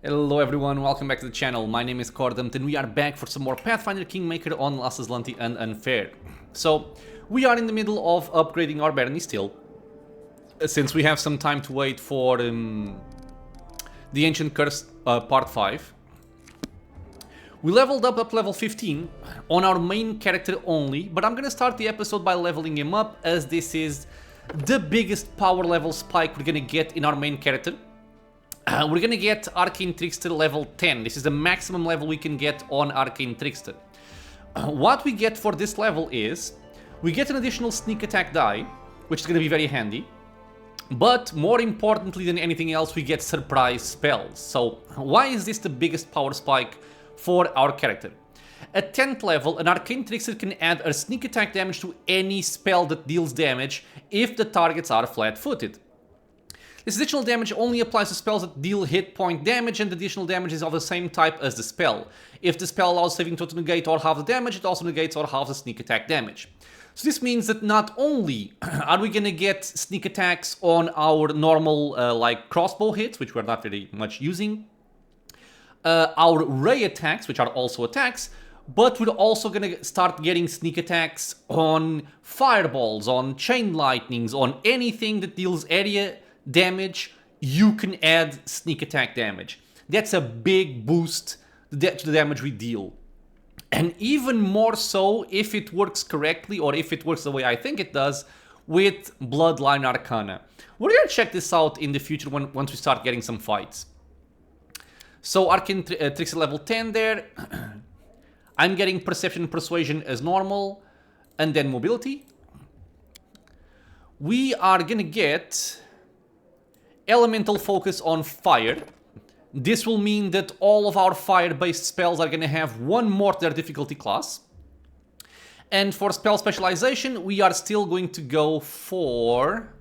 Hello everyone, welcome back to the channel. My name is Coredumped and we are back for some more Pathfinder Kingmaker on Azlanti and Unfair. So, we are in the middle of upgrading our barony still, since we have some time to wait for the Ancient Curse Part 5. We leveled up level 15 on our main character only, but I'm gonna start the episode by leveling him up, as this is the biggest power level spike we're gonna get in our main character. We're gonna get Arcane Trickster level 10. This is the maximum level we can get on Arcane Trickster. What we get for this level is, we get an additional sneak attack die, which is gonna be very handy. But more importantly than anything else, we get surprise spells. So why is this the biggest power spike for our character? At 10th level, an Arcane Trickster can add a sneak attack damage to any spell that deals damage if the targets are flat-footed. This additional damage only applies to spells that deal hit point damage, and the additional damage is of the same type as the spell. If the spell allows saving throw to negate or half the damage, it also negates or halves the sneak attack damage. So this means that not only are we gonna get sneak attacks on our normal like crossbow hits, which we're not very much using, our ray attacks, which are also attacks, but we're also gonna start getting sneak attacks on fireballs, on chain lightnings, on anything that deals area damage. You can add sneak attack damage. That's a big boost to the damage we deal. And even more so if it works correctly, or if it works the way I think it does, with Bloodline Arcana. We're gonna check this out in the future once we start getting some fights. So Arcane Trickster level 10 there. I'm getting Perception and Persuasion as normal, and then Mobility. We are gonna get Elemental Focus on Fire. This will mean that all of our fire-based spells are going to have one more to their difficulty class. And for spell specialization, we are still going to go for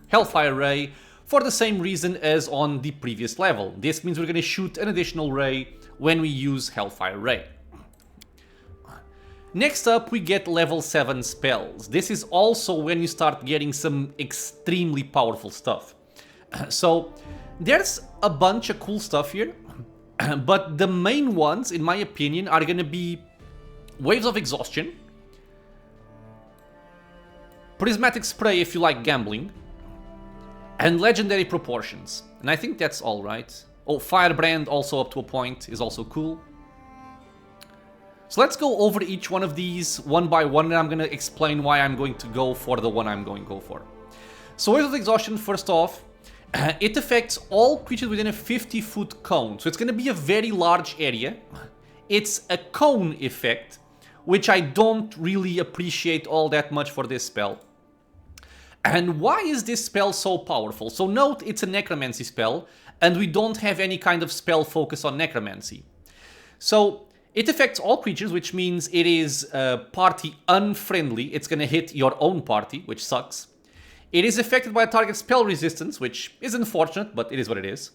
Hellfire Ray for the same reason as on the previous level. This means we're going to shoot an additional ray when we use Hellfire Ray. Next up, we get level 7 spells. This is also when you start getting some extremely powerful stuff. So, there's a bunch of cool stuff here, but the main ones, in my opinion, are gonna be Waves of Exhaustion, Prismatic Spray if you like gambling, and Legendary Proportions. And I think that's all right. Oh, Firebrand also up to a point is also cool. So let's go over each one of these one by one, and I'm gonna explain why I'm going to go for the one I'm going to go for. So Waves of Exhaustion, first off, it affects all creatures within a 50-foot cone, so it's going to be a very large area. It's a cone effect, which I don't really appreciate all that much for this spell. And why is this spell so powerful? So note, it's a necromancy spell, and we don't have any kind of spell focus on necromancy. So it affects all creatures, which means it is party unfriendly. It's going to hit your own party, which sucks. It is affected by a target spell resistance, which is unfortunate, but it is what it is.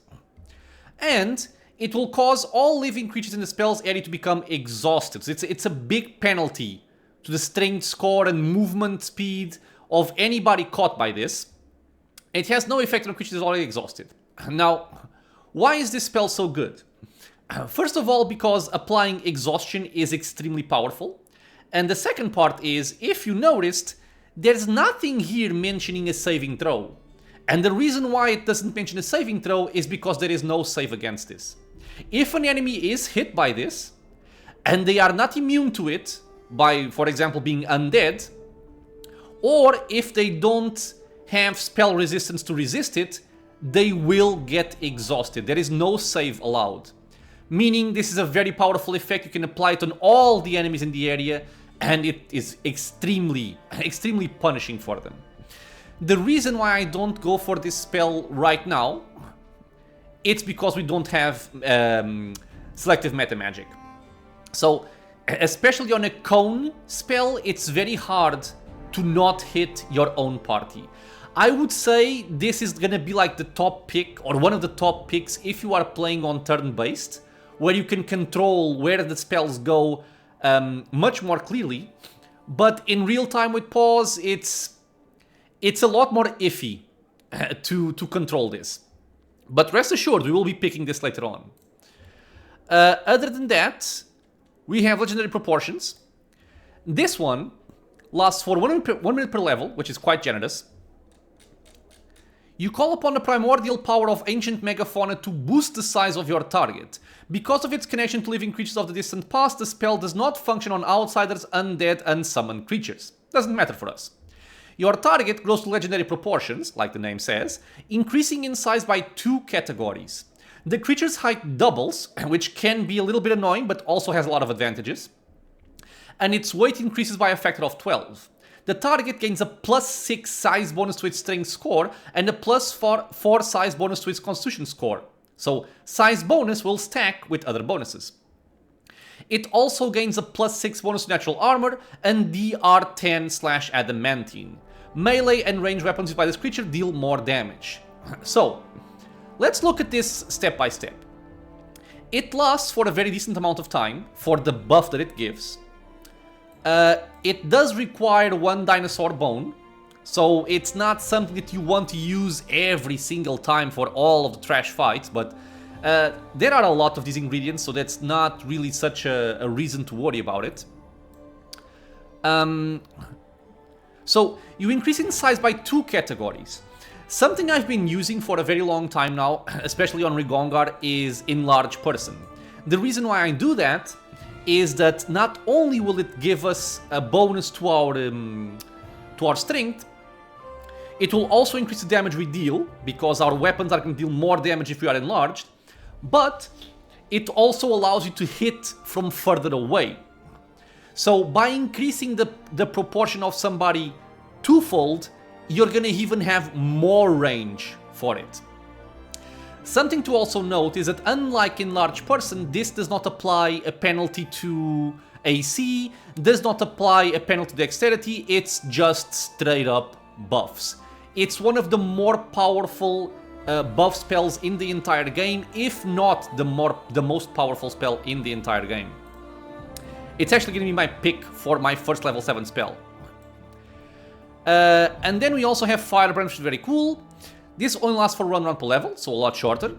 And it will cause all living creatures in the spell's area to become exhausted. So it's a big penalty to the strength score and movement speed of anybody caught by this. It has no effect on creatures already exhausted. Now, why is this spell so good? First of all, because applying exhaustion is extremely powerful. And the second part is, if you noticed, there's nothing here mentioning a saving throw. And the reason why it doesn't mention a saving throw is because there is no save against this. If an enemy is hit by this, and they are not immune to it, by, for example, being undead, or if they don't have spell resistance to resist it, they will get exhausted. There is no save allowed. Meaning this is a very powerful effect. You can apply it on all the enemies in the area, and it is extremely punishing for them. The reason why I don't go for this spell right now, it's because we don't have selective meta magic. So, especially on a cone spell, it's very hard to not hit your own party. I would say this is gonna be like the top pick, or one of the top picks, if you are playing on turn-based, where you can control where the spells go much more clearly, but in real time with pause, it's a lot more iffy to control this. But rest assured, we will be picking this later on. Other than that, we have Legendary Proportions. This one lasts for 1 minute per level, which is quite generous. You call upon the primordial power of ancient megafauna to boost the size of your target. Because of its connection to living creatures of the distant past, the spell does not function on outsiders, undead, and summoned creatures. Doesn't matter for us. Your target grows to legendary proportions, like the name says, increasing in size by 2 categories. The creature's height doubles, which can be a little bit annoying, but also has a lot of advantages. And its weight increases by a factor of 12. The target gains a +6 size bonus to its strength score and a +4 size bonus to its constitution score. So size bonus will stack with other bonuses. It also gains a +6 bonus to natural armor and DR10/adamantine. Melee and ranged weapons used by this creature deal more damage. So, let's look at this step by step. It lasts for a very decent amount of time for the buff that it gives. It does require 1 dinosaur bone, so it's not something that you want to use every single time for all of the trash fights, but there are a lot of these ingredients, so that's not really such a reason to worry about it. So you increase in size by 2 categories. Something I've been using for a very long time now, especially on Rigongar, is Enlarge Person. The reason why I do that is that not only will it give us a bonus to our strength, it will also increase the damage we deal, because our weapons are going to deal more damage if we are enlarged, but it also allows you to hit from further away. So by increasing the proportion of somebody twofold, you're going to even have more range for it. Something to also note is that unlike Enlarged Person, this does not apply a penalty to AC, does not apply a penalty to Dexterity, it's just straight up buffs. It's one of the more powerful buff spells in the entire game, if not the most powerful spell in the entire game. It's actually going to be my pick for my first level 7 spell. And then we also have Firebrand, which is very cool. This only lasts for 1 round per level, so a lot shorter.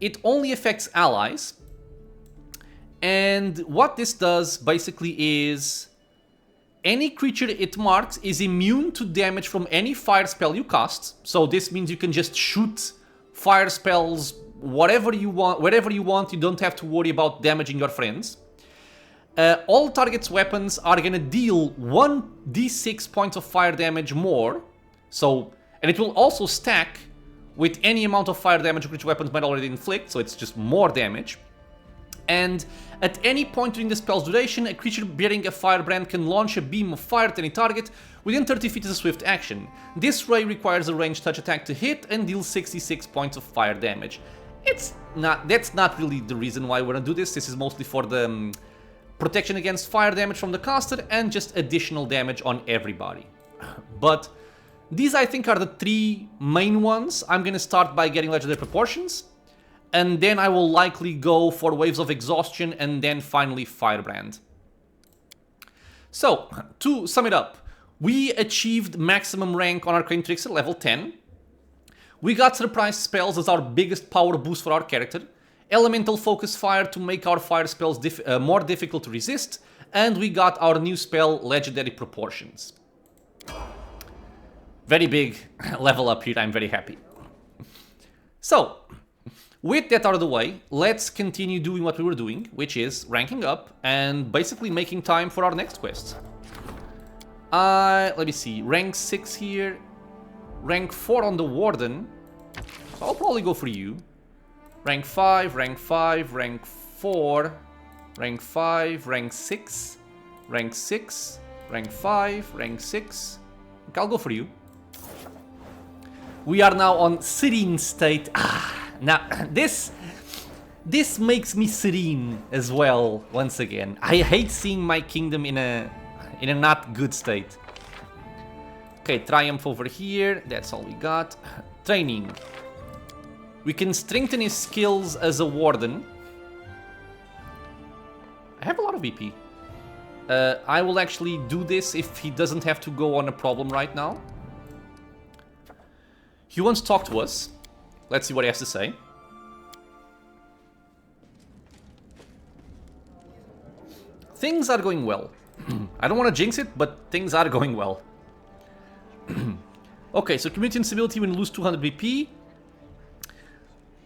It only affects allies. And what this does basically is any creature it marks is immune to damage from any fire spell you cast. So this means you can just shoot fire spells wherever you want. You don't have to worry about damaging your friends. All target's weapons are gonna deal 1d6 points of fire damage more. And it will also stack with any amount of fire damage which weapons might already inflict, so it's just more damage. And at any point during the spell's duration, a creature bearing a firebrand can launch a beam of fire at any target within 30 feet as a swift action. This ray requires a ranged touch attack to hit and deals 66 points of fire damage. That's not really the reason why we're gonna do this. This is mostly for the protection against fire damage from the caster and just additional damage on everybody. But these, I think, are the 3 main ones. I'm gonna start by getting Legendary Proportions, and then I will likely go for Waves of Exhaustion, and then finally Firebrand. So, to sum it up, we achieved maximum rank on Arcane Trickster, level 10. We got Surprise Spells as our biggest power boost for our character, Elemental Focus Fire to make our fire spells more difficult to resist, and we got our new spell, Legendary Proportions. Very big level up here, I'm very happy. So, with that out of the way, let's continue doing what we were doing, which is ranking up and basically making time for our next quest. Let me see, rank 6 here, rank 4 on the Warden, so I'll probably go for you. Rank 5, rank 5, rank 4, rank 5, rank 6, rank 6, rank 5, rank 6, okay, I'll go for you. We are now on Serene State. Now, this makes me serene as well, once again. I hate seeing my kingdom in a not good state. Okay, Triumph over here, that's all we got. Training. We can strengthen his skills as a Warden. I have a lot of VP. I will actually do this if he doesn't have to go on a problem right now. He wants to talk to us. Let's see what he has to say. Things are going well. I don't want to jinx it, but things are going well. Okay, so community instability when you lose 200 BP.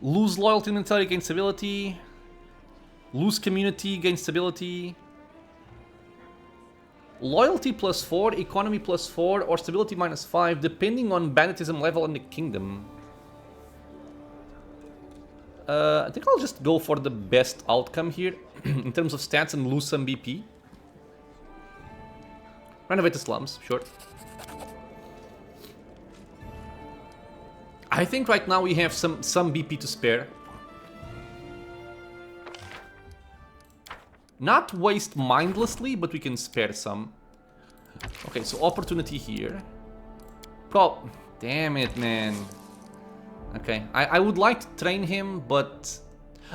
Lose loyalty and mentality, gain stability. Lose community, gain stability. Loyalty +4, economy +4, or stability -5, depending on banditism level in the kingdom. I think I'll just go for the best outcome here in terms of stats and lose some BP. Renovate the slums, sure. I think right now we have some BP to spare. Not waste mindlessly, but we can spare some. Okay, so opportunity here. Damn it, man. Okay, I would like to train him, but...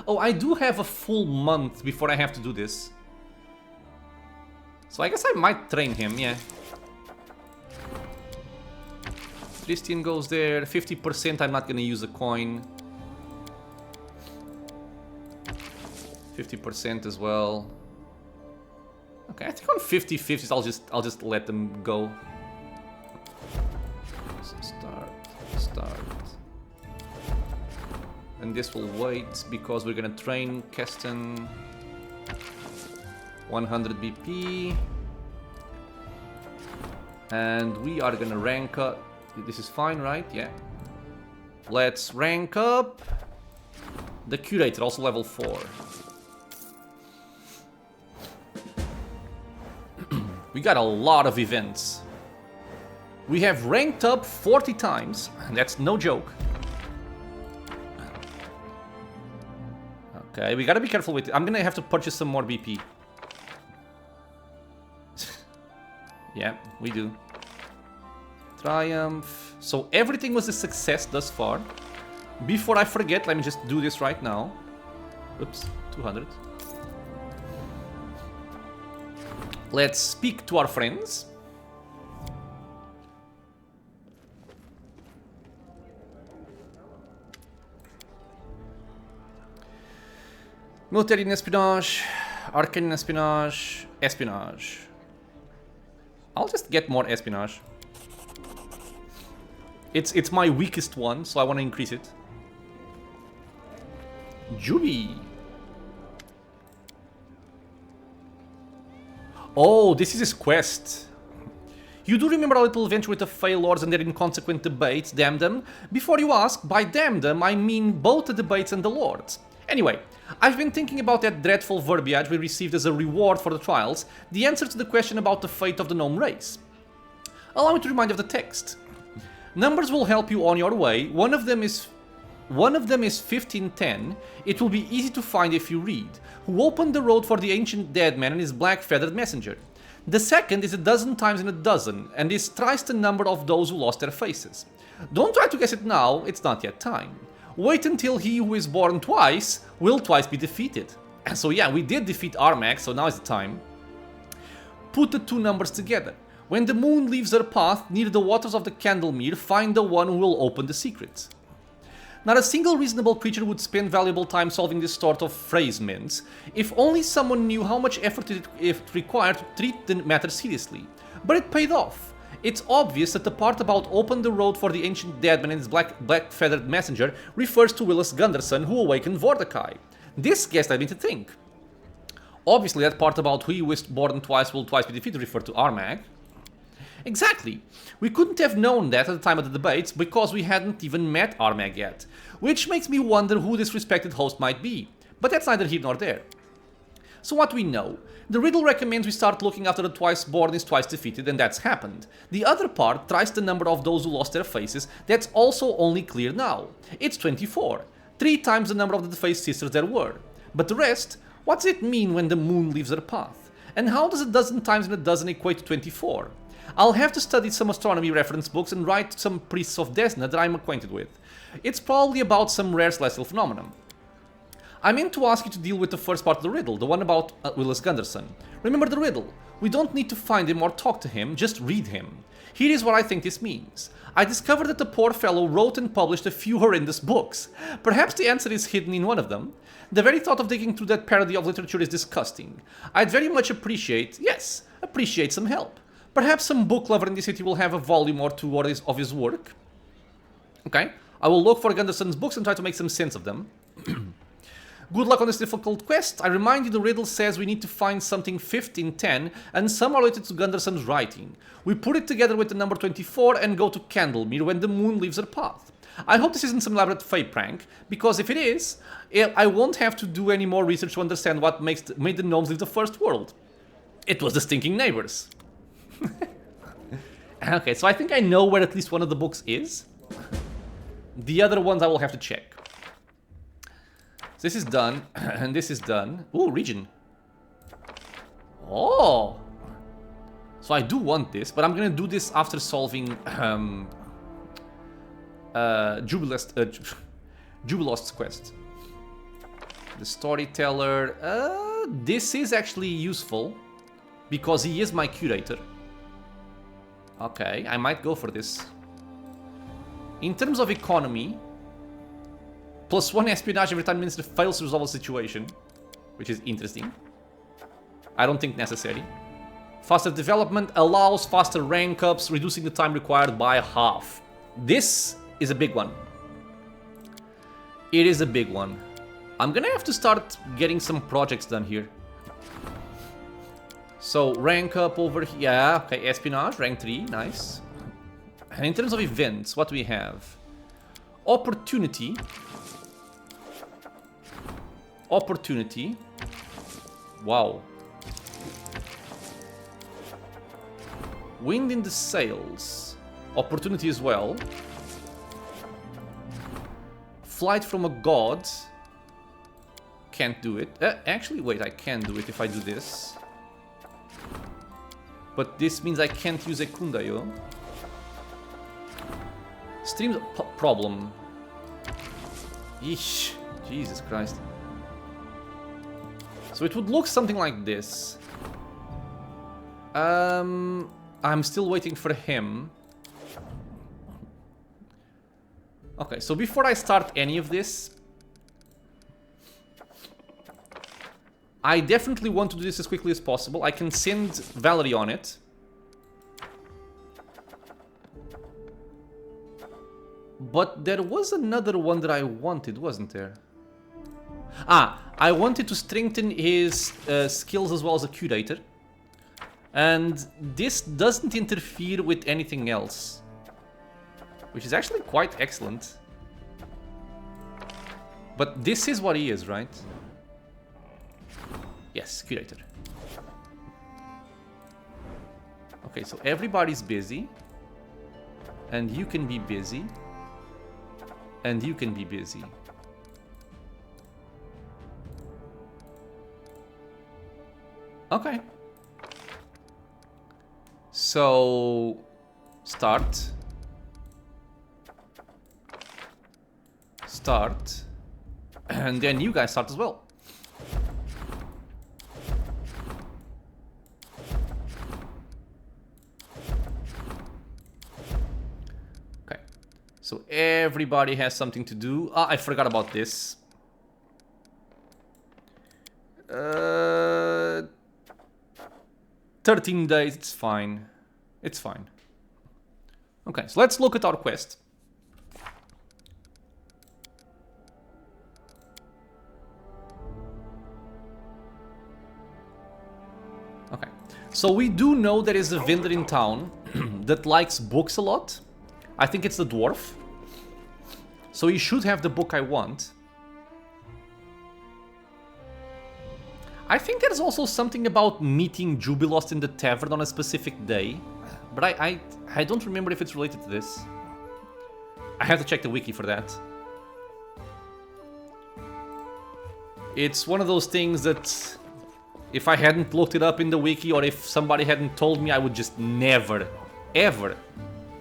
Oh, I do have a full month before I have to do this. So I guess I might train him, yeah. Christian goes there, 50% I'm not gonna use a coin. 50% as well. Okay, I think on 50/50s I'll just let them go. So start. And this will wait because we're gonna train Keston. 100 BP. And we are gonna rank up. This is fine, right? Yeah. Let's rank up the Curator, also level 4. We got a lot of events. We have ranked up 40 times, and that's no joke. Okay, we gotta be careful with it. I'm gonna have to purchase some more BP. Yeah, we do. Triumph. So everything was a success thus far. Before I forget, let me just do this right now. Oops, 200. Let's speak to our friends. Military in espionage, Arcane in espionage, espionage. I'll just get more espionage. It's my weakest one, so I want to increase it. Juby. Oh, this is his quest. You do remember our little adventure with the Fey Lords and their inconsequent debates, damn them? Before you ask, by damn them, I mean both the debates and the Lords. Anyway, I've been thinking about that dreadful verbiage we received as a reward for the trials, the answer to the question about the fate of the gnome race. Allow me to remind you of the text. Numbers will help you on your way. One of them is 1510. It will be easy to find if you read. Who opened the road for the ancient dead man and his black-feathered messenger. The second is 12 times in a dozen, and is thrice the number of those who lost their faces. Don't try to guess it now, it's not yet time. Wait until he who is born twice will twice be defeated. And so yeah, we did defeat Armak, so now is the time. Put the two numbers together. When the moon leaves her path near the waters of the Candlemere, find the one who will open the secret. Not a single reasonable creature would spend valuable time solving this sort of phrasement, if only someone knew how much effort it required to treat the matter seriously. But it paid off. It's obvious that the part about open the road for the ancient deadman and his black-feathered messenger refers to Willis Gunderson, who awakened Vordakai. This guessed led me to think. Obviously that part about who was born twice will twice be defeated referred to Armag. Exactly. We couldn't have known that at the time of the debates because we hadn't even met Armag yet, which makes me wonder who this respected host might be. But that's neither here nor there. So what we know? The riddle recommends we start looking after the twice born is twice defeated, and that's happened. The other part tries the number of those who lost their faces, that's also only clear now. It's 24. 3 times the number of the defaced sisters there were. But the rest, what's it mean when the moon leaves her path? And how does 12 times in a dozen equate to 24? I'll have to study some astronomy reference books and write some priests of Desna that I'm acquainted with. It's probably about some rare celestial phenomenon. I meant to ask you to deal with the first part of the riddle, the one about Willis Gunderson. Remember the riddle? We don't need to find him or talk to him, just read him. Here is what I think this means. I discovered that the poor fellow wrote and published a few horrendous books. Perhaps the answer is hidden in one of them. The very thought of digging through that parody of literature is disgusting. I'd very much appreciate some help. Perhaps some book lover in the city will have a volume or two of his work. Okay, I will look for Gunderson's books and try to make some sense of them. Good luck on this difficult quest. I remind you the riddle says we need to find something 5th in 10 and some are related to Gunderson's writing. We put it together with the number 24 and go to Candlemere when the moon leaves her path. I hope this isn't some elaborate fake prank, because if it is, I won't have to do any more research to understand what made the gnomes leave the first world. It was the stinking neighbors. Okay, so I think I know where at least one of the books is. The other ones I will have to check. This is done, and this is done. Ooh, region. Oh! So I do want this, but I'm gonna do this after solving Jubilost's quest. The storyteller. This is actually useful because he is my curator. Okay, I might go for this. In terms of economy, +1 espionage every time minister fails to resolve a situation, which is interesting. I don't think necessary. Faster development allows faster rank ups, reducing the time required by half. This is a big one. It is a big one. I'm gonna have to start getting some projects done here. So rank up over here. Yeah, okay, espionage, rank 3, nice. And in terms of events, what do we have? Opportunity. Opportunity. Wow. Wind in the sails. Opportunity as well. Flight from a god. Can't do it. Actually, wait, I can do it if I do this. But this means I can't use a Kundayo. Stream problem. Yeesh. Jesus Christ. So it would look something like this. I'm still waiting for him. Okay, so before I start any of this, I definitely want to do this as quickly as possible. I can send Valerie on it. But there was another one that I wanted, wasn't there? Ah, I wanted to strengthen his skills as well as a curator. And this doesn't interfere with anything else, which is actually quite excellent. But this is what he is, right? Yes, curator. Okay, so everybody's busy. And you can be busy. And you can be busy. Okay. So, start. Start. And then you guys start as well. Okay. So everybody has something to do. Ah, I forgot about this. 13 days, it's fine. It's fine. Okay, so let's look at our quest. Okay, so we do know there is a vendor in town that likes books a lot. I think it's the dwarf. So he should have the book I want. I think there's also something about meeting Jubilost in the tavern on a specific day, but I don't remember if it's related to this. I have to check the wiki for that. It's one of those things that if I hadn't looked it up in the wiki or if somebody hadn't told me, I would just never, ever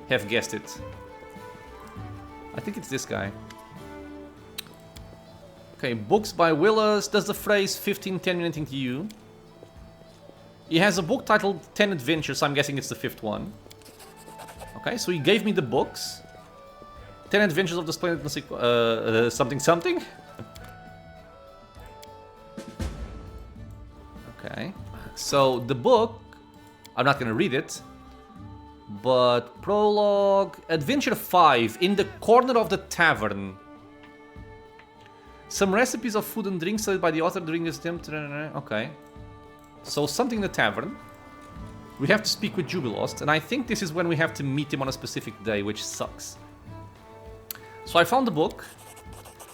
have guessed it. I think it's this guy. Okay, books by Willis. Does the phrase 1510 mean anything to you? He has a book titled 10 Adventures, so I'm guessing it's the 5th one. Okay, so he gave me the books. 10 Adventures of the Splendid something something. Okay, so the book, I'm not gonna read it, but prologue, Adventure 5, in the corner of the tavern. Some recipes of food and drink studied by the author during this attempt. Okay. So something in the tavern. We have to speak with Jubilost, and I think this is when we have to meet him on a specific day, which sucks. So I found the book.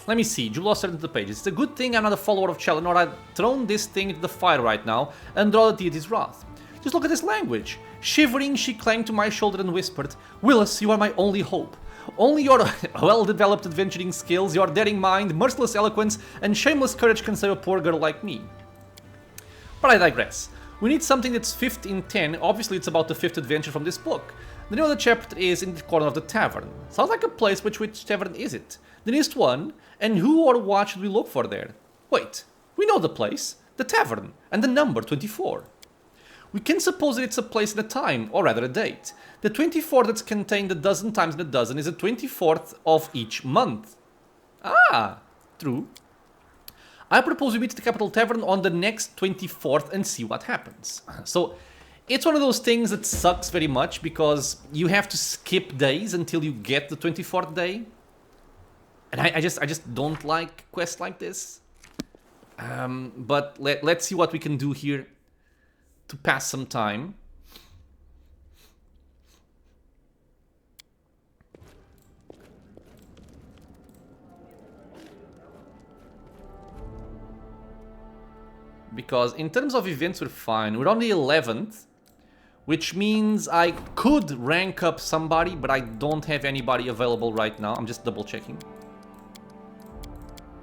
Let me see. Jubilost turned to the pages. It's a good thing I'm not a follower of Challenge, or I'd thrown this thing into the fire right now and draw the deity's wrath. Just look at this language. Shivering, she clanged to my shoulder and whispered, Willis, you are my only hope. Only your well-developed adventuring skills, your daring mind, merciless eloquence, and shameless courage can save a poor girl like me. But I digress. We need something that's 5th in 10. Obviously, it's about the 5th adventure from this book. The name of the chapter is In the Corner of the Tavern. Sounds like a place, which tavern is it? The nearest one, and who or what should we look for there? Wait, we know the place, the tavern, and the number 24. We can suppose that it's a place and a time, or rather a date. The 24 that's contained a dozen times in a dozen is the 24th of each month. Ah, true. I propose we meet at the Capital Tavern on the next 24th and see what happens. So, it's one of those things that sucks very much because you have to skip days until you get the 24th day. And I just don't like quests like this. But let's see what we can do here to pass some time. Because in terms of events we're fine. We're on the 11th, which means I could rank up somebody, but I don't have anybody available right now. I'm just double checking.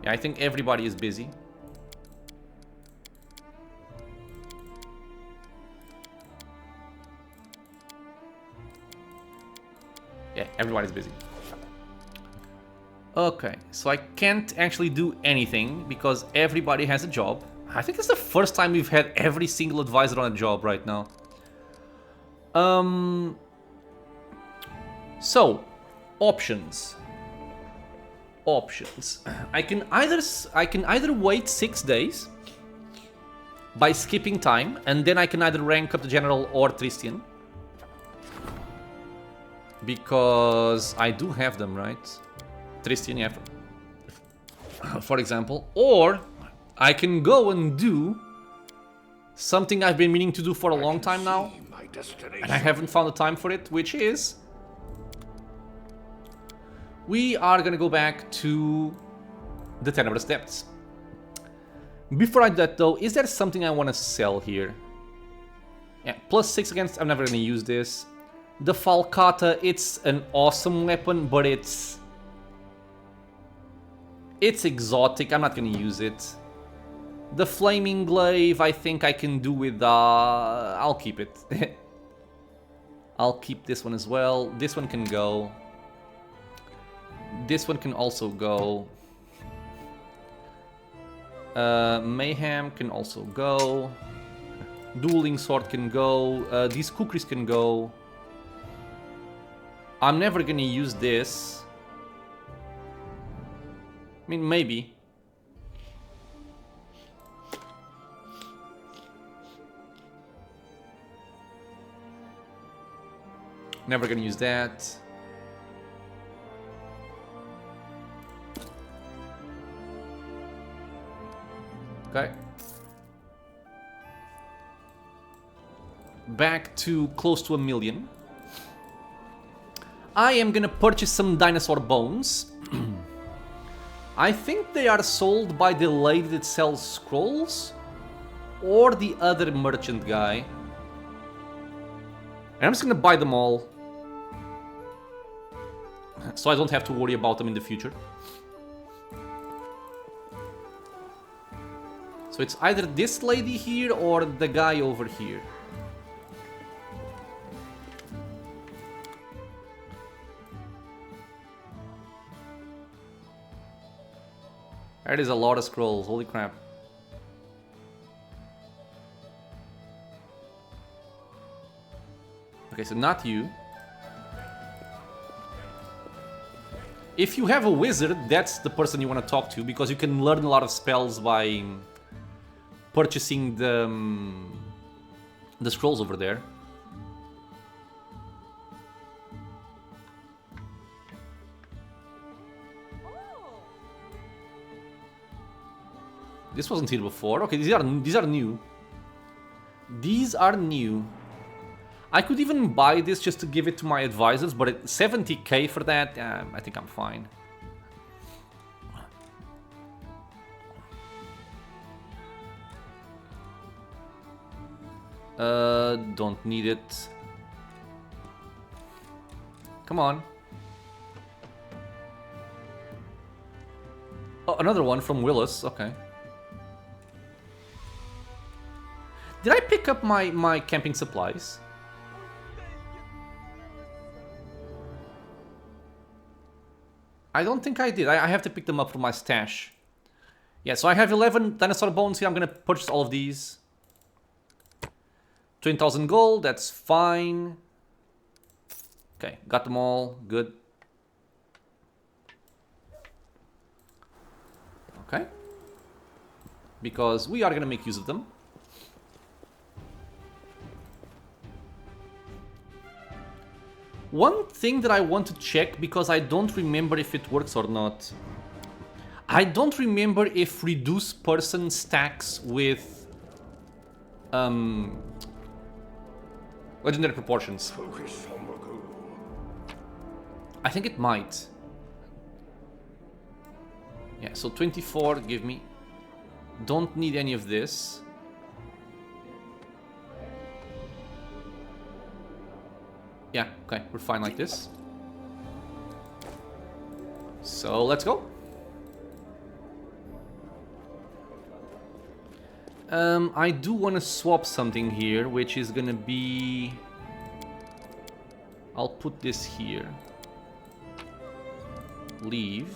Yeah, I think everybody is busy. Yeah, everybody's busy. Okay, so I can't actually do anything because everybody has a job. I think it's the first time we've had every single advisor on a job right now. So, options. Options. I can either wait 6 days by skipping time, and then I can either rank up the general or Tristian. Because I do have them, right? Tristian, yeah. For example. Or I can go and do something I've been meaning to do for a long time now. And I haven't found the time for it, which is... we are gonna go back to the Tenebrous Depths. Before I do that though, is there something I want to sell here? Yeah, +6 against... I'm never gonna use this. The Falcata, it's an awesome weapon, but it's exotic. I'm not gonna use it. The Flaming Glaive, I think I can do with... I'll keep it. I'll keep this one as well. This one can go. This one can also go. Mayhem can also go. Dueling Sword can go. These Kukris can go. I'm never gonna use this. I mean, maybe. Never gonna use that. Okay. Back to close to 1 million. I am gonna purchase some dinosaur bones. I think they are sold by the lady that sells scrolls or the other merchant guy. And I'm just gonna buy them all so I don't have to worry about them in the future. So it's either this lady here or the guy over here. That is a lot of scrolls, holy crap. Okay, so not you. If you have a wizard, that's the person you want to talk to, because you can learn a lot of spells by purchasing the scrolls over there. This wasn't here before. Okay, these are new. These are new. I could even buy this just to give it to my advisors, but at 70k for that, I think I'm fine. Don't need it. Come on. Oh, another one from Willis, okay. Did I pick up my camping supplies? I don't think I did. I have to pick them up from my stash. Yeah, so I have 11 dinosaur bones here. I'm gonna purchase all of these. 20,000 gold, that's fine. Okay, got them all. Good. Okay. Because we are gonna make use of them. One thing that I want to check, because I don't remember if it works or not. I don't remember if reduce person stacks with legendary proportions. I think it might. Yeah, so 24, give me. Don't need any of this. Yeah, okay, we're fine like this. So let's go. I do want to swap something here, which is gonna be... I'll put this here. Leave.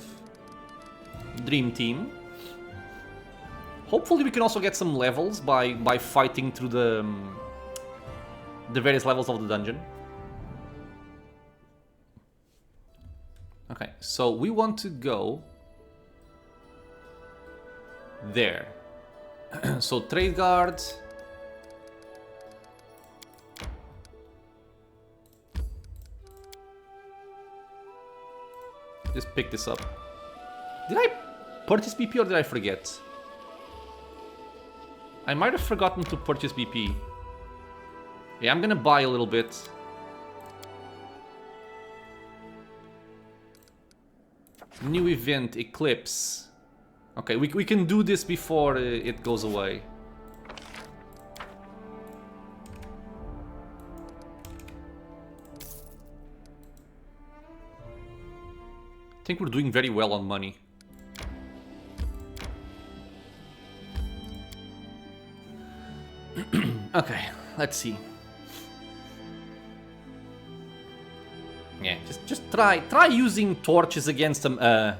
Dream Team. Hopefully we can also get some levels by fighting through the various levels of the dungeon. Okay, so we want to go there. So trade guard. Just pick this up. Did I purchase BP or did I forget? I might have forgotten to purchase BP. Yeah, I'm gonna buy a little bit. New event, Eclipse. Okay, we can do this before it goes away. I think we're doing very well on money. Okay, let's see. Yeah, just try using torches against a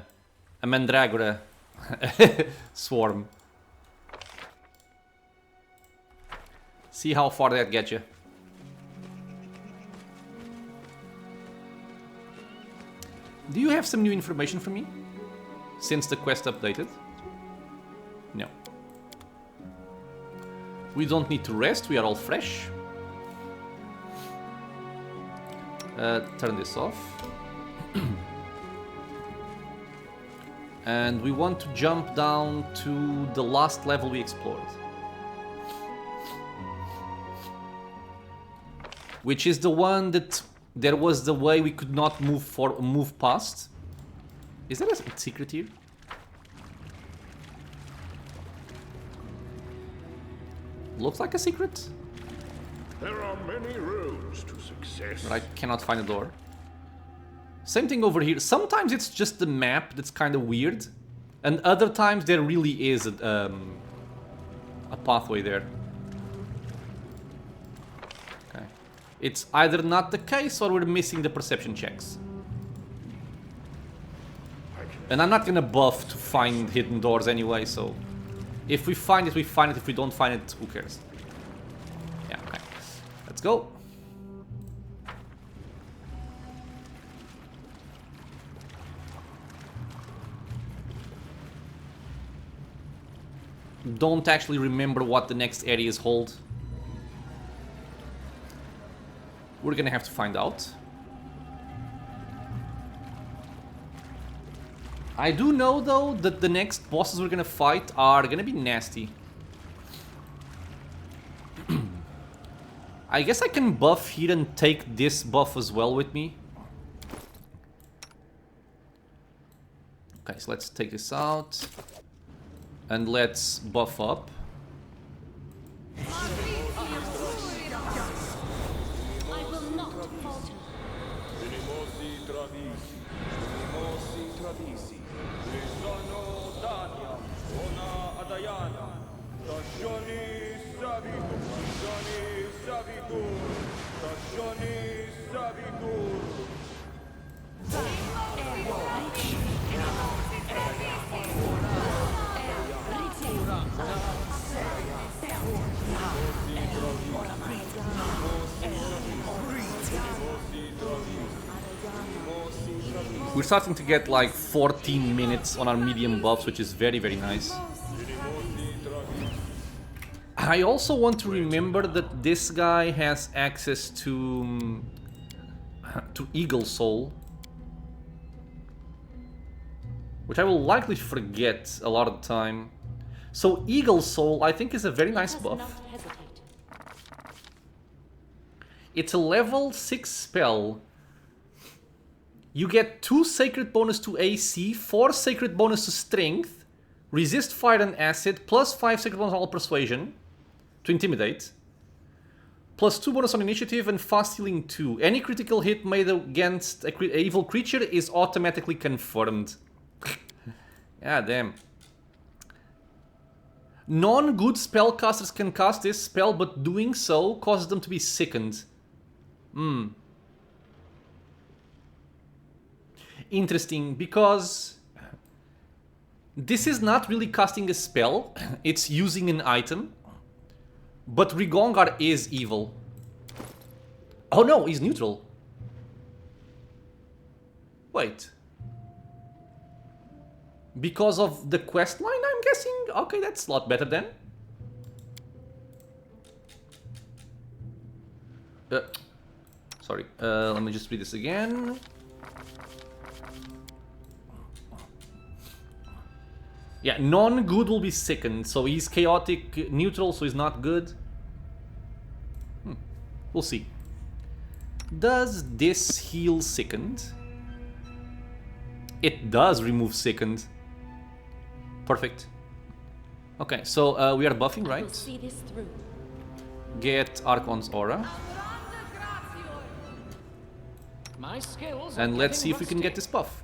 Mandragora swarm. See how far that gets you. Do you have some new information for me since the quest updated? No. We don't need to rest, we are all fresh. Turn this off. And we want to jump down to the last level we explored. Which is the one that there was the way we could not move past. Is there a secret here? Looks like a secret. There are many roads to success. But I cannot find a door. Same thing over here. Sometimes it's just the map that's kind of weird. And other times there really is a pathway there. Okay. It's either not the case or we're missing the perception checks. I can And I'm not gonna buff to find hidden doors anyway, so... If we find it, we find it. If we don't find it, who cares? Yeah, okay. Let's go. Don't actually remember what the next areas hold. We're gonna have to find out. I do know, though, that the next bosses we're gonna fight are gonna be nasty. I guess I can buff here and take this buff as well with me. Okay, so let's take this out. And let's buff up. We're starting to get like 14 minutes on our medium buffs, which is very, very nice. I also want to remember that this guy has access to Eagle Soul, which I will likely forget a lot of the time. So Eagle Soul, I think, is a very nice buff. It's a level 6 spell. You get 2 sacred bonus to AC, 4 sacred bonus to strength, resist fire and acid, plus 5 sacred bonus on all persuasion to intimidate, plus 2 bonus on initiative and fast healing 2. Any critical hit made against an evil creature is automatically confirmed. Yeah, damn. Non-good spellcasters can cast this spell, but doing so causes them to be sickened. Interesting, because this is not really casting a spell, it's using an item. But Rigongar is evil. Oh no, he's neutral. Wait. Because of the quest line, I'm guessing? Okay, that's a lot better then. Sorry, let me just read this again. Yeah, non-good will be sickened, so he's chaotic neutral, so he's not good. We'll see. Does this heal sickened? It does remove sickened. Perfect. Okay, so we are buffing, right? Get Archon's aura. And let's see if we can get this buff.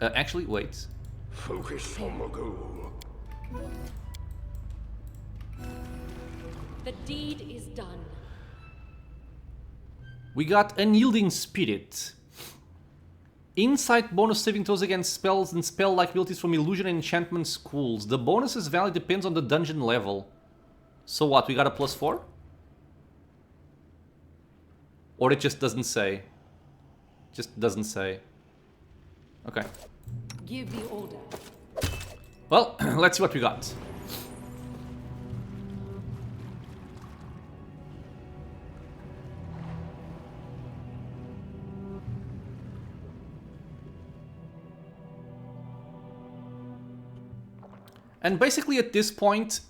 Actually, wait. Focus on the goal. The deed is done. We got Unyielding Spirit. Insight bonus saving throws against spells and spell-like abilities from illusion and enchantment schools. The bonus's value depends on the dungeon level. So what, we got a +4? Or it just doesn't say? Just doesn't say. Okay. Give the order. Well, let's see what we got. And basically at this point,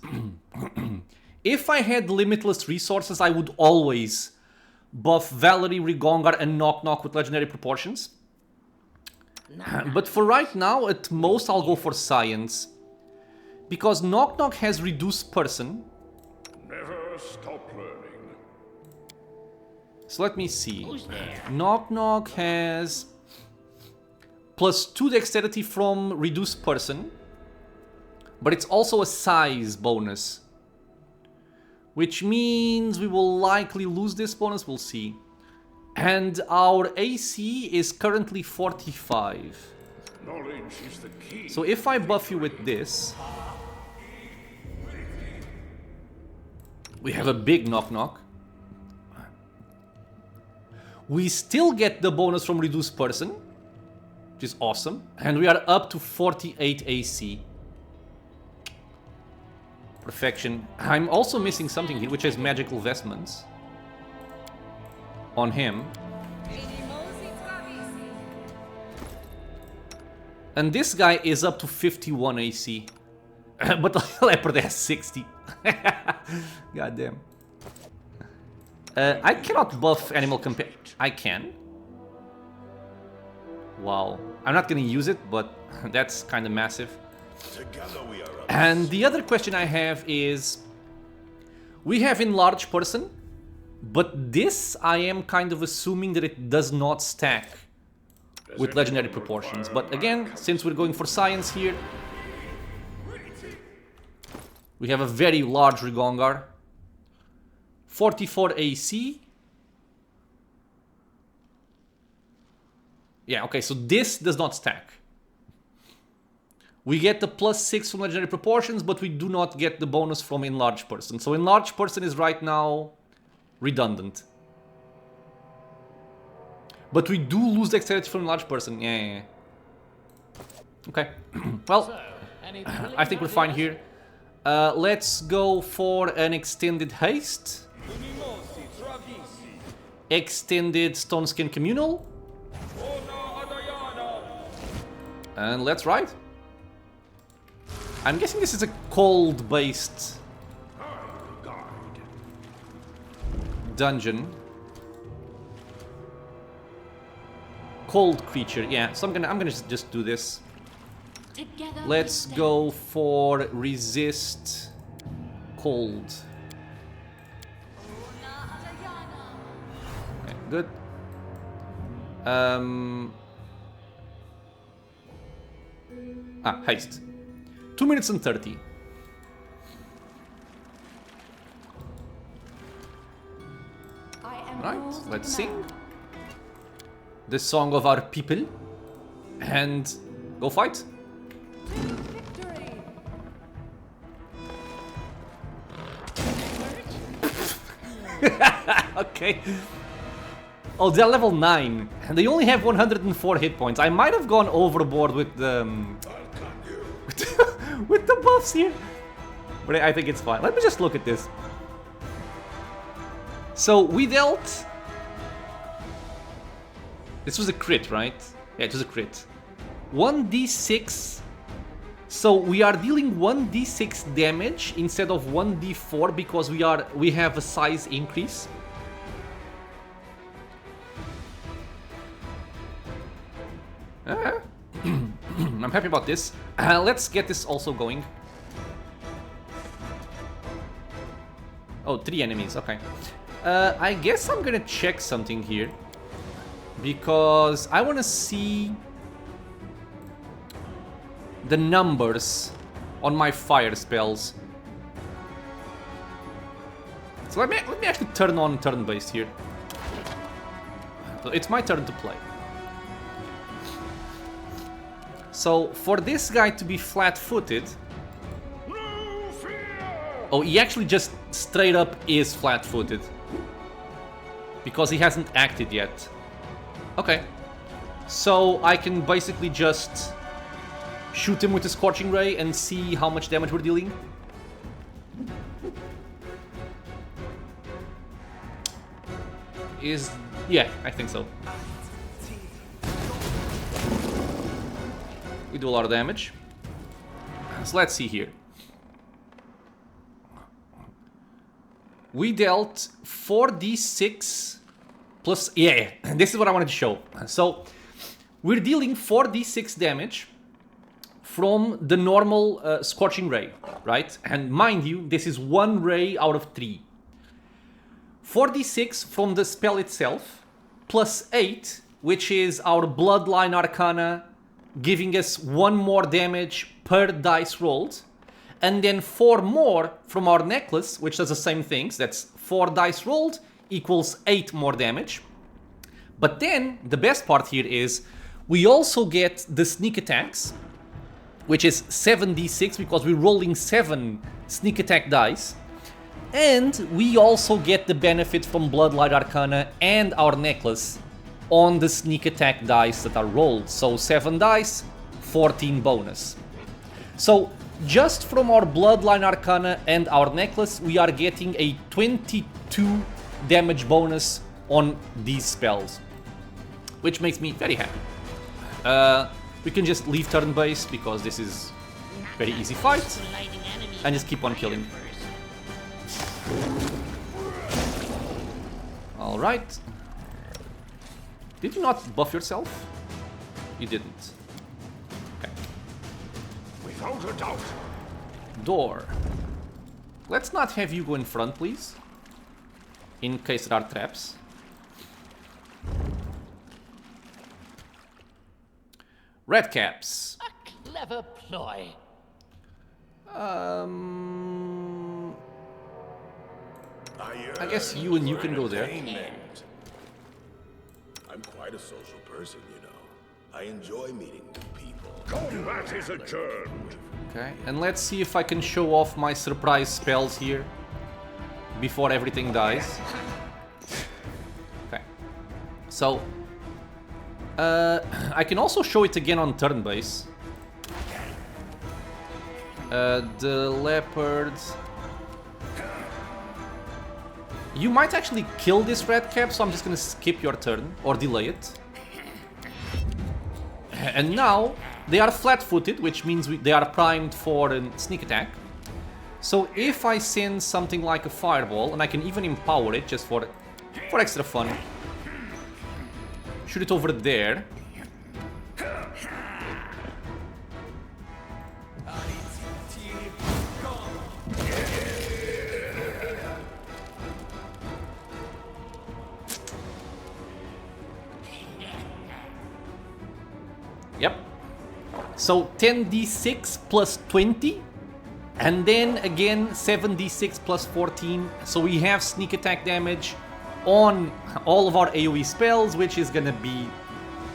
if I had limitless resources, I would always buff Valerie, Rigongar, and Knock Knock with legendary proportions. But for right now, at most I'll go for Science. Because Knock Knock has reduced person. Never stop learning. So let me see. Knock Knock has +2 dexterity from reduced person. But it's also a size bonus. Which means we will likely lose this bonus, we'll see. And our AC is currently 45. Knowledge is the key. So if I buff you with this, we have a big knock-knock. We still get the bonus from Reduced Person, which is awesome. And we are up to 48 AC. Perfection. I'm also missing something here, which is Magical Vestments. On him. And this guy is up to 51 AC. But the Leopard has 60. God damn. I cannot buff Animal Companion. I can. Wow. I'm not gonna use it, but that's kind of massive. Together we are And the other question I have is... We have Enlarged Person, but this I am kind of assuming that it does not stack with legendary proportions. But again, since we're going for science here, we have a very large Rigongar. 44 AC. Yeah, okay, so this does not stack. We get the +6 from legendary proportions, but we do not get the bonus from Enlarged Person. So Enlarged Person is right now redundant. But we do lose dexterity from Enlarged Person. Yeah. Okay. Well, I think we're fine here. Let's go for an extended haste. Extended Stone Skin Communal. And let's ride. I'm guessing this is a cold-based dungeon. Cold creature, yeah. So I'm gonna just do this. Together Let's go for resist cold. Okay, good. Haste. 2 minutes and 30. Right, let's sing the song of our people and go fight. Victory. Okay. Oh, they're level 9 and they only have 104 hit points. I might have gone overboard with the with the buffs here, but I think it's fine. Let me just look at this. So we dealt... This was a crit, right? Yeah, it was a crit. 1d6. So we are dealing 1d6 damage instead of 1d4 because we have a size increase. I'm happy about this. Let's get this also going. Oh, 3 enemies, okay. I guess I'm gonna check something here. Because I want to see the numbers on my fire spells. So let me actually turn on turn-based here. So it's my turn to play. So for this guy to be flat-footed... Oh, he actually just straight up is flat-footed. Because he hasn't acted yet. Okay. So I can basically just shoot him with a Scorching Ray and see how much damage we're dealing. Yeah, I think so. We do a lot of damage. So let's see here. We dealt 4d6 plus... Yeah, this is what I wanted to show. So, we're dealing 4d6 damage from the normal Scorching Ray, right? And mind you, this is 1 ray out of 3. 4d6 from the spell itself, plus 8, which is our Bloodline Arcana, giving us 1 more damage per dice rolled. And then 4 more from our necklace, which does the same things. That's 4 dice rolled equals 8 more damage. But then, the best part here is, we also get the sneak attacks, which is 7d6 because we're rolling 7 sneak attack dice. And we also get the benefit from Bloodlight Arcana and our necklace on the sneak attack dice that are rolled. So 7 dice, 14 bonus. So just from our Bloodline Arcana and our necklace, we are getting a 22 damage bonus on these spells, which makes me very happy. We can just leave turn base because this is very easy fight, and just keep on killing. Alright. Did you not buff yourself? You didn't. Okay. Without a doubt. Door. Let's not have you go in front, please. In case there are traps. Red caps. A clever ploy. I guess you and you can go there. I'm quite a social person, you know. I enjoy meeting new people. Combat is adjourned. Okay, and let's see if I can show off my surprise spells here before everything dies. Okay, so I can also show it again on turn base. The leopard. You might actually kill this red cap, so I'm just gonna skip your turn or delay it. And now they are flat-footed, which means they are primed for a sneak attack. So if I send something like a fireball, and I can even empower it just for extra fun, shoot it over there. Yep. So 10d6 plus 20, and then again 7d6 plus 14. So we have sneak attack damage on all of our AoE spells, which is gonna be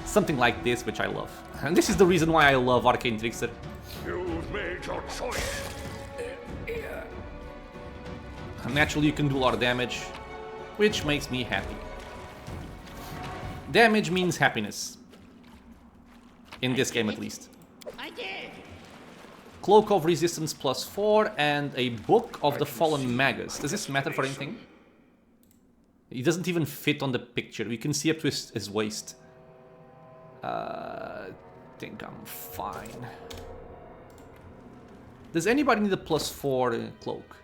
something like this, which I love. And this is the reason why I love Arcane Trickster. You've made your choice. Naturally, you can do a lot of damage, which makes me happy. Damage means happiness. In this game, at least. I did. Cloak of Resistance plus 4 and a Book of the Fallen Magus. Does this matter for anything? He doesn't even fit on the picture. We can see up to his waist. I think I'm fine. Does anybody need a plus 4 cloak?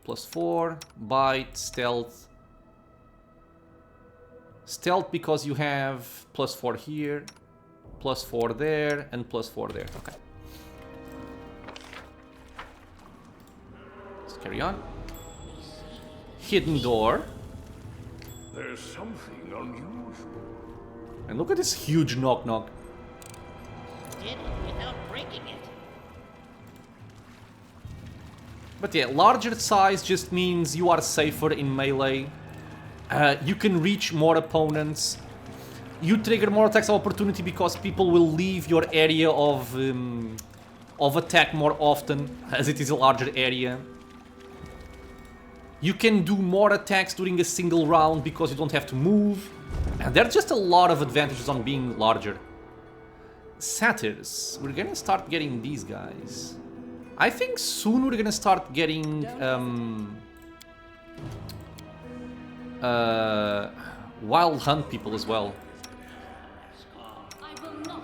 Plus 4, bite, stealth. Stealth because you have plus 4 here. Plus 4 there, and plus 4 there. Okay. Let's carry on. Hidden door. There's something unusual. And look at this huge knock-knock. Did it without breaking it. But yeah, larger size just means you are safer in melee. You can reach more opponents. You trigger more attacks of opportunity because people will leave your area of attack more often, as it is a larger area. You can do more attacks during a single round because you don't have to move. And there are just a lot of advantages on being larger. Satyrs. We're gonna start getting these guys. I think soon we're gonna start getting Wild Hunt people as well. I will not.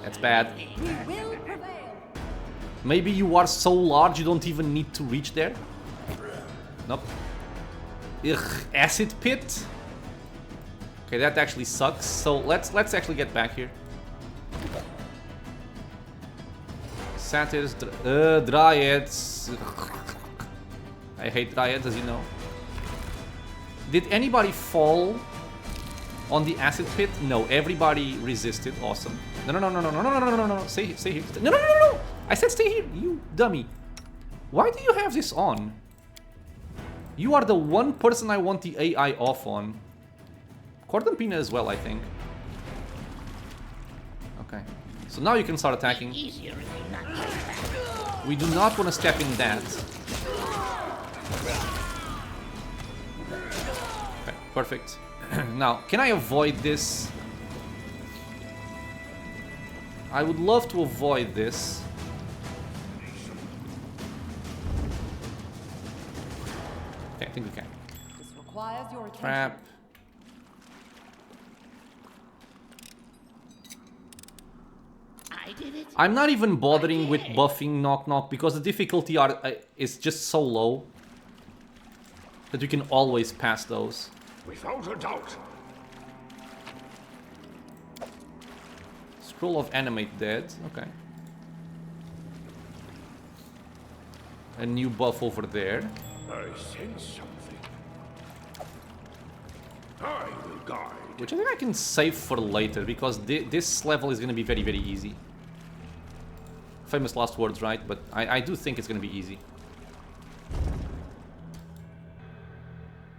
That's bad. We will prevail. Maybe you are so large you don't even need to reach there. Nope. Ugh, acid pit. Okay, that actually sucks. So let's actually get back here. Satyrs, dryads. Ugh. I hate dryads, as you know. Did anybody fall on the acid pit? No, everybody resisted. Awesome. No, no, no, no, no, no, no, no, no, no, no. Stay here. No, no, no, no, no. I said stay here, you dummy. Why do you have this on? You are the one person I want the AI off on. Coredumped as well, I think. Okay. So now you can start attacking. Easier if you not take that. We do not want to step in that. Okay, perfect. Now, can I avoid this? I would love to avoid this. Okay, I think we can. This requires your attention. Trap. I did it. I'm not even bothering with buffing Knock Knock because the difficulty is just so low that we can always pass those. Without a doubt. Scroll of Animate Dead. Okay. A new buff over there. I sense something. I will guide. Which I think I can save for later because this level is going to be very, very easy. Famous last words, right? But I do think it's going to be easy.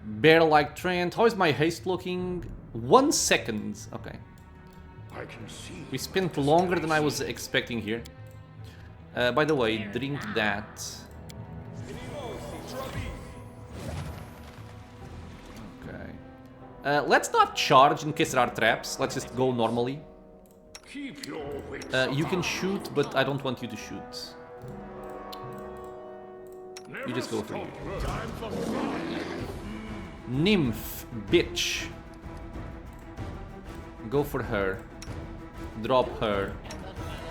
Bear-like Trent. How is my haste looking? 1 second. Okay. I can see. We spent longer than I was expecting here. By the way, drink that. Okay. Let's not charge in case there are traps. Let's just go normally. Keep your wits You can about. shoot, but I don't want you to shoot. You just go for you. Time for Nymph, bitch. Go for her. Drop her.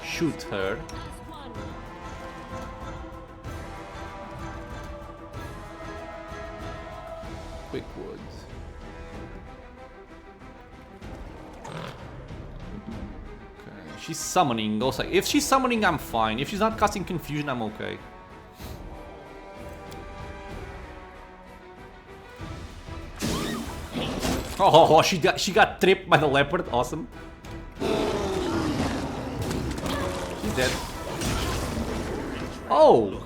Shoot her. As one. Quickwood. Okay. She's summoning. Also, if she's summoning, I'm fine. If she's not casting confusion, I'm okay. Oh, she got tripped by the leopard. Awesome. She's dead. Oh.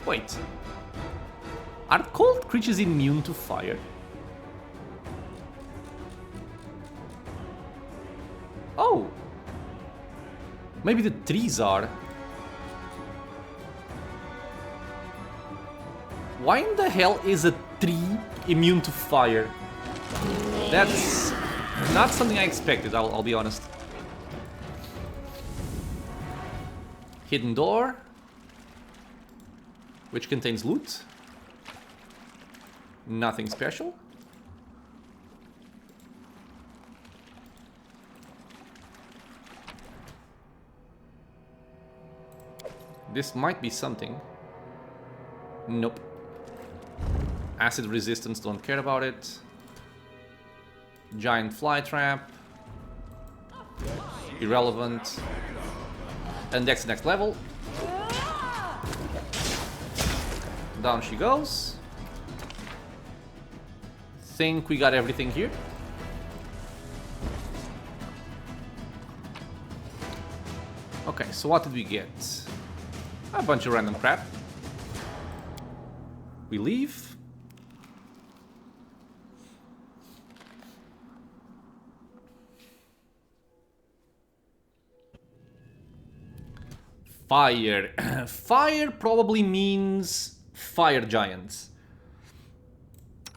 Wait. Are cold creatures immune to fire? Oh. Maybe the trees are. Why in the hell is a tree immune to fire? That's not something I expected, I'll be honest. Hidden door, which contains loot. Nothing special. This might be something. Nope. Acid resistance, don't care about it. Giant fly trap. Irrelevant. And that's the next level. Down she goes. Think we got everything here. Okay, so what did we get? A bunch of random crap. We leave. Fire. Fire probably means fire giants.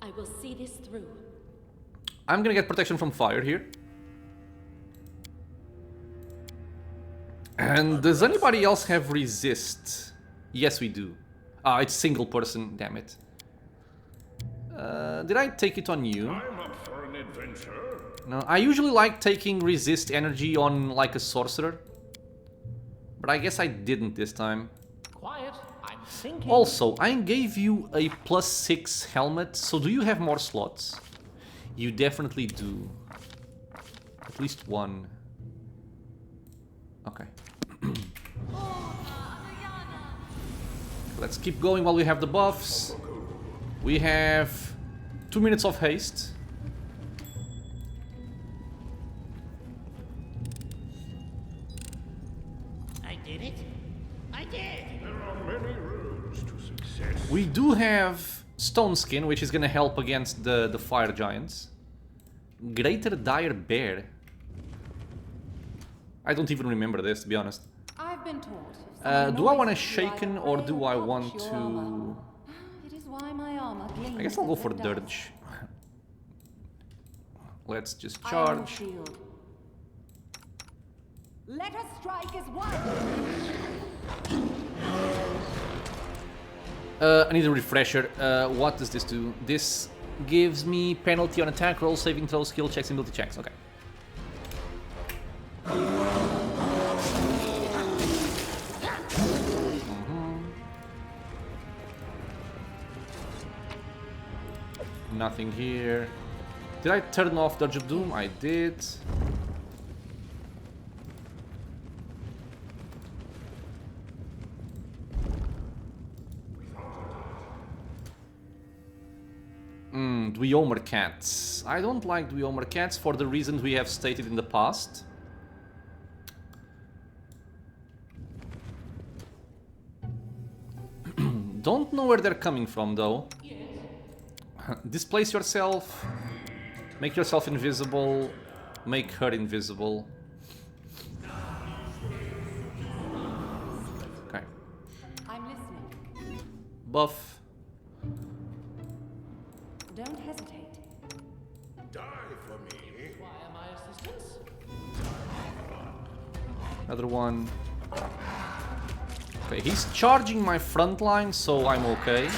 I will see this through. I'm gonna get protection from fire here. And does anybody else have resist? Yes, we do. Ah, it's single person, damn it. Did I take it on you? I'm up for an adventure. No, I usually like taking resist energy on like a sorcerer. But I guess I didn't this time. Quiet. I'm thinking. Also, I gave you a +6 helmet, so do you have more slots? You definitely do. At least one. Okay. Let's keep going while we have the buffs. We have 2 minutes of haste. I did it. I did. There are many roads to success. We do have Stone Skin, which is gonna help against the fire giants. Greater Dire Bear. I don't even remember this, to be honest. I've been taught. Do I want a Shaken or do I want to... It is why my armor I guess I'll go for Dirge. Let's just charge. Let us strike as one. I need a refresher. What does this do? This gives me penalty on attack rolls, saving throws, skill checks, and ability checks. Okay. Nothing here. Did I turn off Dodge of Doom? I did. Dweomer cats. I don't like Dweomer cats for the reasons we have stated in the past. Don't know where they're coming from though. Displace yourself. Make yourself invisible. Make her invisible. Okay. I'm listening. Buff. Don't hesitate. Die for me. Why my assistance? Another one. Okay, he's charging my front line, so I'm okay.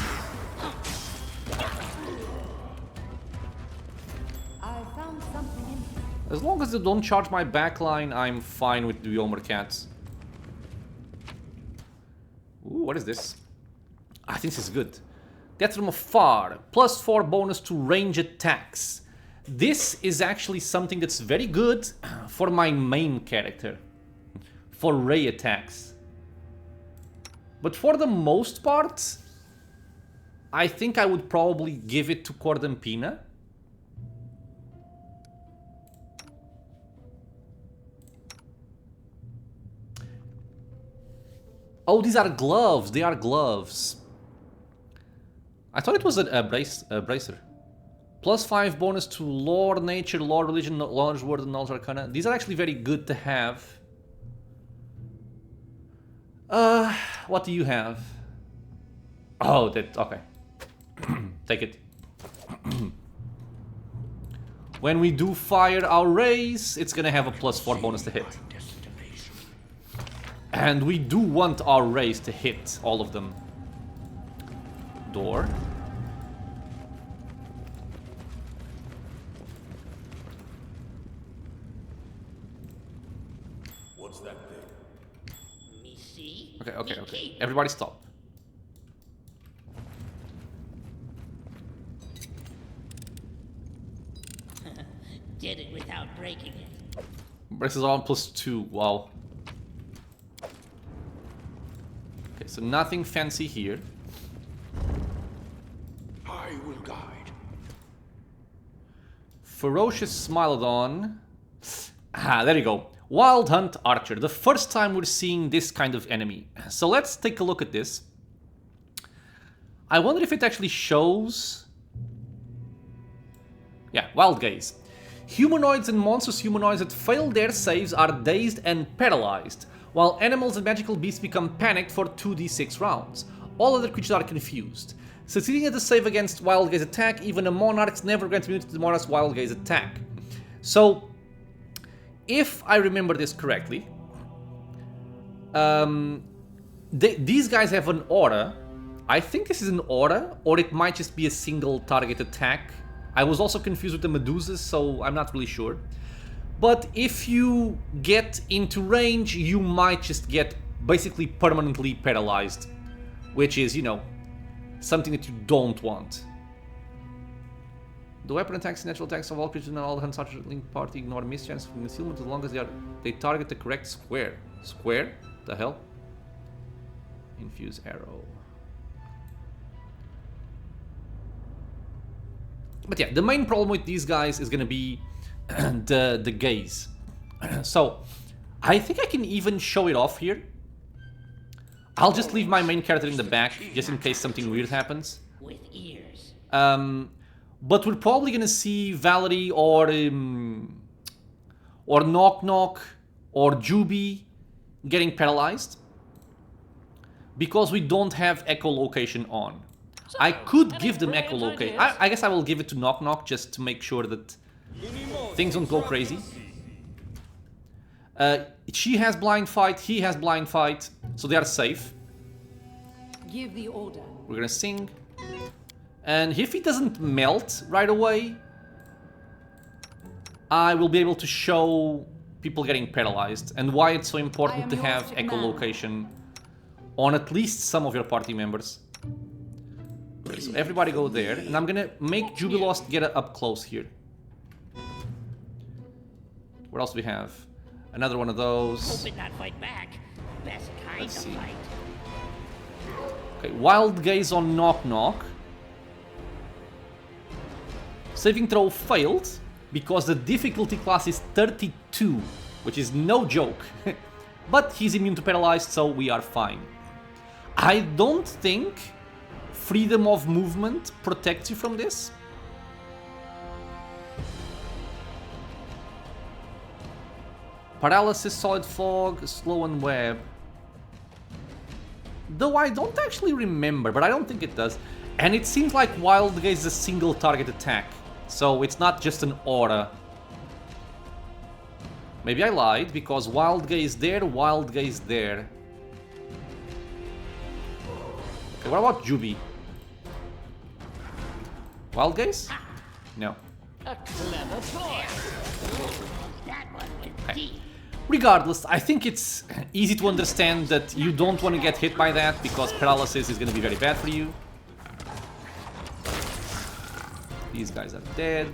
I found something in here. As long as they don't charge my back line, I'm fine with Dweomer cats. Ooh, what is this? I think this is good. Death from afar, +4 bonus to range attacks. This is actually something that's very good for my main character. For ray attacks. But for the most part, I think I would probably give it to Coredumped. Oh, these are gloves. They are gloves. I thought it was a bracer. +5 bonus to lore, nature, lore, religion, knowledge, word, and knowledge arcana. These are actually very good to have. What do you have? Oh, that, okay. Take it. When we do fire our rays, it's gonna have a +4 bonus to hit. And we do want our rays to hit, all of them. Door. What's that thing? Me see? Okay, okay, Me okay. keep. Everybody stop. Did it without breaking it. Braces on +2, wow. Okay, so nothing fancy here. I will guide. Ferocious Smilodon. Ah, there you go. Wild Hunt Archer. The first time we're seeing this kind of enemy. So let's take a look at this. I wonder if it actually shows... Yeah, Wild Gaze. Humanoids and monstrous humanoids that fail their saves are dazed and paralyzed, while animals and magical beasts become panicked for 2d6 rounds. All other creatures are confused. Succeeding at the save against Wild Gaze attack, even a monarch's never grants immunity to the monarch's Wild Gaze attack. So, if I remember this correctly, these guys have an aura. I think this is an aura, or it might just be a single target attack. I was also confused with the Medusas, so I'm not really sure. But if you get into range, you might just get basically permanently paralyzed. Which is, you know, something that you don't want. The weapon attacks and natural attacks of all creatures and all the Hunt Archer Link party ignore mischance from concealment as long as they target the correct square. Square? The hell? Infuse arrow. But yeah, the main problem with these guys is gonna be the gaze. So, I think I can even show it off here. I'll just leave my main character in the back, just in case something weird happens. With ears. But we're probably gonna see Valerie or Knock Knock or Juby getting paralyzed because we don't have echolocation on. I could give them echolocation. I guess I will give it to Knock Knock just to make sure that things don't go crazy. She has blind fight, he has blind fight, so they are safe. Give the order. We're gonna sing. And if he doesn't melt right away, I will be able to show people getting paralyzed and why it's so important to have echolocation on at least some of your party members. Okay, so everybody go there, and I'm gonna make Jubilost get up close here. What else do we have? Another one of those. Hope not fight back. Best kind of fight. Okay, Wild Gaze on Knock Knock. Saving throw failed because the difficulty class is 32, which is no joke. But he's immune to paralyzed, so we are fine. I don't think freedom of movement protects you from this. Paralysis, Solid Fog, Slow and Web. Though I don't actually remember, but I don't think it does. And it seems like Wild Gaze is a single target attack, so it's not just an aura. Maybe I lied, because Wild Gaze there, Wild Gaze there. Okay, what about Juby? Wild Gaze? No. A clever boy. That one went deep. Regardless, I think it's easy to understand that you don't want to get hit by that because paralysis is going to be very bad for you. These guys are dead.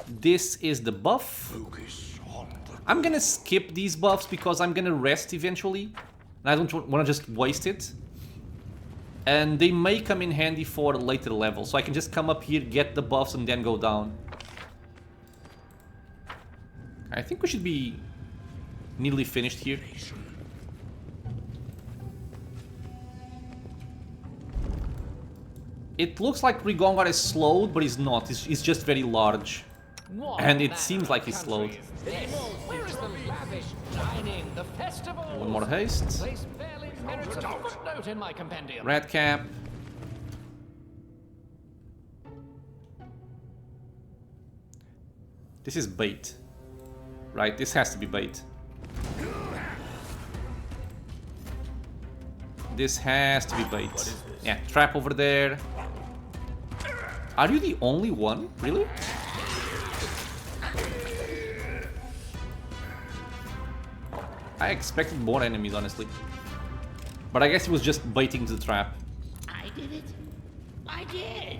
This is the buff. I'm gonna skip these buffs because I'm gonna rest eventually. And I don't want to just waste it. And they may come in handy for later levels. So I can just come up here, get the buffs, and then go down. I think we should be nearly finished here. It looks like Rigongar is slowed, but he's not. He's just very large. And it seems like he's slowed. Where is the lavish dining, the festival? One more haste. Place barely merits a footnote in my compendium. Red cap. This is bait. Right, this has to be bait. This has to be bait. Yeah, trap over there. Are you the only one? Really? I expected more enemies, honestly. But I guess it was just baiting the trap. I did it. I did.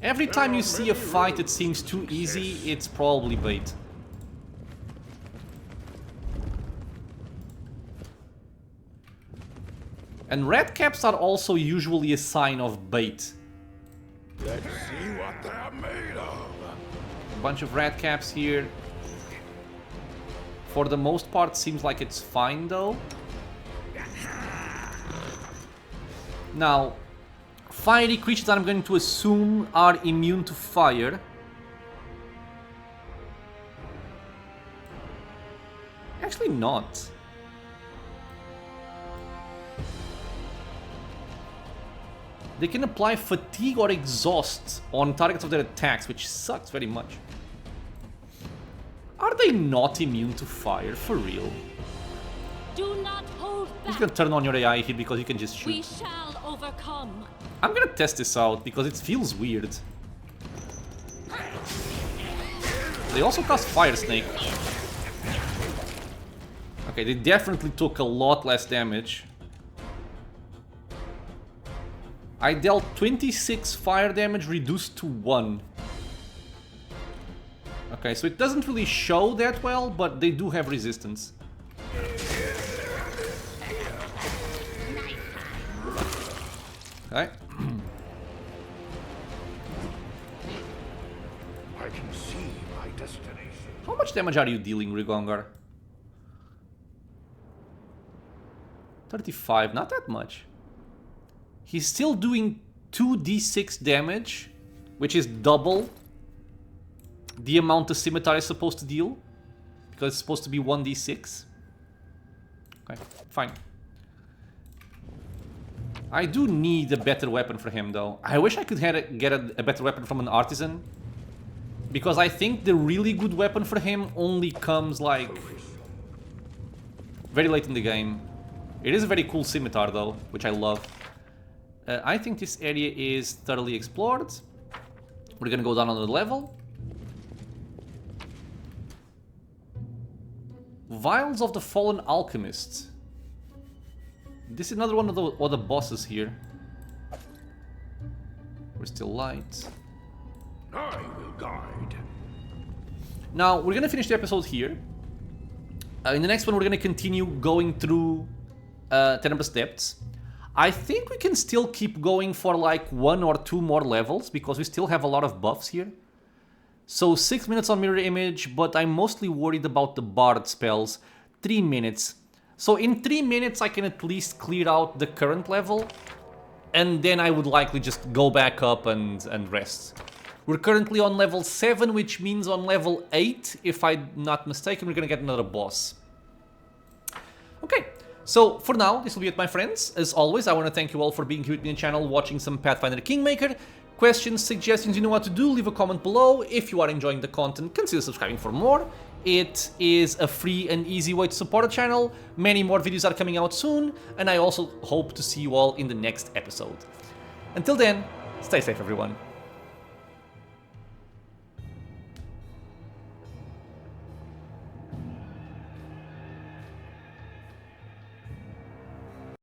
Every time you see a fight that seems too easy, it's probably bait. And red caps are also usually a sign of bait. Let's see what they're made of. A bunch of red caps here. For the most part, seems like it's fine though. Now, fiery creatures I'm going to assume are immune to fire. Actually not. They can apply fatigue or exhaust on targets of their attacks, which sucks very much. Are they not immune to fire, for real? Do not hold I'm just back. gonna turn on your AI here because you can just We shoot. shall overcome. I'm gonna test this out because it feels weird. They also cast Fire Snake. Okay, they definitely took a lot less damage. I dealt 26 fire damage reduced to 1. Okay, so it doesn't really show that well, but they do have resistance. Okay. I can see my destination. How much damage are you dealing, Rigongar? 35, not that much. He's still doing 2d6 damage, which is double the amount the scimitar is supposed to deal, because it's supposed to be 1d6. Okay, fine. I do need a better weapon for him, though. I wish I could get a better weapon from an artisan, because I think the really good weapon for him only comes, like, very late in the game. It is a very cool scimitar, though, which I love. I think this area is thoroughly explored. We're gonna go down another level. Vials of the Fallen Alchemist. This is another one of the other bosses here. We're still light. I will guide. Now, we're gonna finish the episode here. In the next one, we're gonna continue going through Tenebrous Depths. I think we can still keep going for like 1 or 2 more levels, because we still have a lot of buffs here. So 6 minutes on Mirror Image, but I'm mostly worried about the Bard spells. 3 minutes. So in 3 minutes I can at least clear out the current level, and then I would likely just go back up and rest. We're currently on level 7, which means on level 8, if I'm not mistaken, we're gonna get another boss. Okay, so for now, this will be it, my friends. As always, I want to thank you all for being here with me on the channel, watching some Pathfinder Kingmaker. Questions, suggestions, you know what to do, leave a comment below. If you are enjoying the content, consider subscribing for more. It is a free and easy way to support the channel. Many more videos are coming out soon, and I also hope to see you all in the next episode. Until then, stay safe, everyone.